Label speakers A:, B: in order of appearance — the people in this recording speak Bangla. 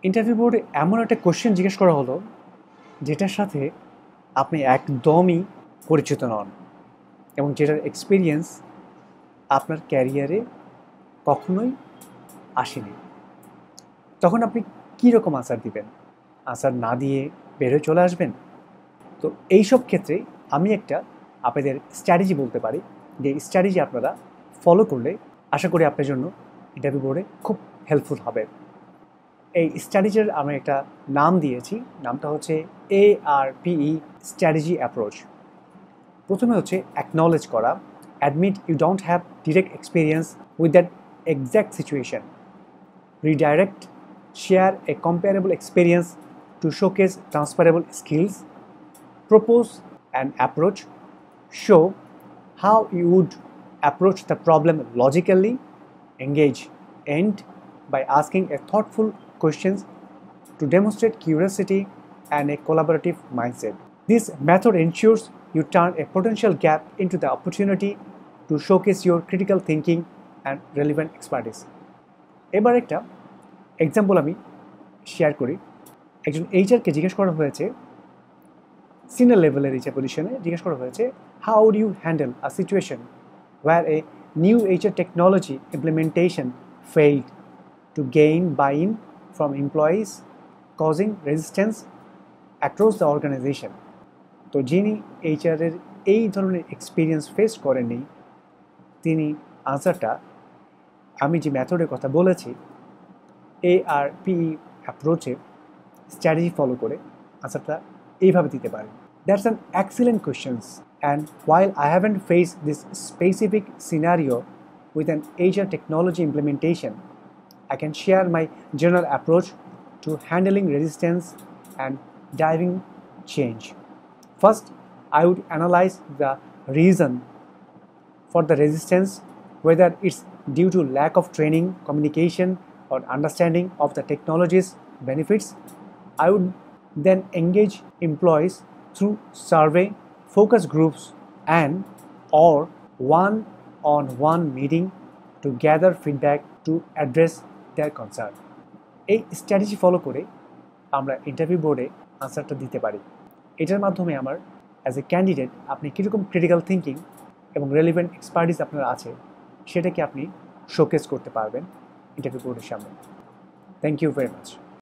A: ইন্টারভিউ বোর্ডে এমন একটা কোশ্চেন জিজ্ঞেস করা হলো যেটার সাথে আপনি একদমই পরিচিত নন এবং যেটার এক্সপিরিয়েন্স আপনার ক্যারিয়ারে কখনোই আসেনি। তখন আপনি কী রকম আনসার দিবেন? আনসার না দিয়ে বেরোয় চলে আসবেন? তো এইসব ক্ষেত্রে আমি একটা আপনাদের স্ট্র্যাটেজি বলতে পারি, যে স্ট্র্যাটেজি আপনারা ফলো করলে আশা করি আপনার জন্য ইন্টারভিউ বোর্ডে খুব হেল্পফুল হবে। এই স্ট্র্যাটেজির আমি একটা নাম দিয়েছি, নামটা হচ্ছে ARPE স্ট্র্যাটেজি অ্যাপ্রোচ। প্রথমে হচ্ছে অ্যাকনলেজ করা, admit you don't have direct experience with that exact situation, redirect, share a comparable experience to showcase transferable skills, propose an approach, show how you would approach the problem logically, engage, end by asking a thoughtful questions to demonstrate curiosity and a collaborative mindset. This method ensures you turn a potential gap into the opportunity to showcase your critical thinking and relevant expertise. এবার একটা এক্সাম্পল আমি শেয়ার করি। একজন এইচআরকে জিজ্ঞেস করা হয়েছে, সিনিয়র লেভেলের এইচআর পজিশনে জিজ্ঞেস করা হয়েছে, how would you handle a situation where a new HR technology implementation failed to gain buy-in from employees, causing resistance across the organization? তো যিনি এইচআরের এই ধরনের এক্সপিরিয়েন্স ফেস করেননি, তিনি আনসারটা আমি যে মেথডের কথা বলেছি ARPE অ্যাপ্রোচে স্ট্র্যাটেজি ফলো করে আনসারটা এইভাবে দিতে পারেন। That's an excellent question, and while I haven't faced this specific scenario with an HR technology implementation, I can share my general approach to handling resistance and driving change. First, I would analyze the reason for the resistance, whether it's due to lack of training, communication, or understanding of the technology's benefits. I would then engage employees through survey, focus groups, and/or one-on-one meeting to gather feedback to address their concern. এই স্ট্র্যাটেজি ফলো করে আমরা ইন্টারভিউ বোর্ডে আনসারটা দিতে পারি। এটার মাধ্যমে আমার অ্যাজ এ ক্যান্ডিডেট আপনি কীরকম ক্রিটিক্যাল থিঙ্কিং এবং রেলিভেন্ট এক্সপার্টিস আপনার আছে সেটাকে আপনি শোকেস করতে পারবেন ইন্টারভিউ বোর্ডের সামনে। Thank you very much.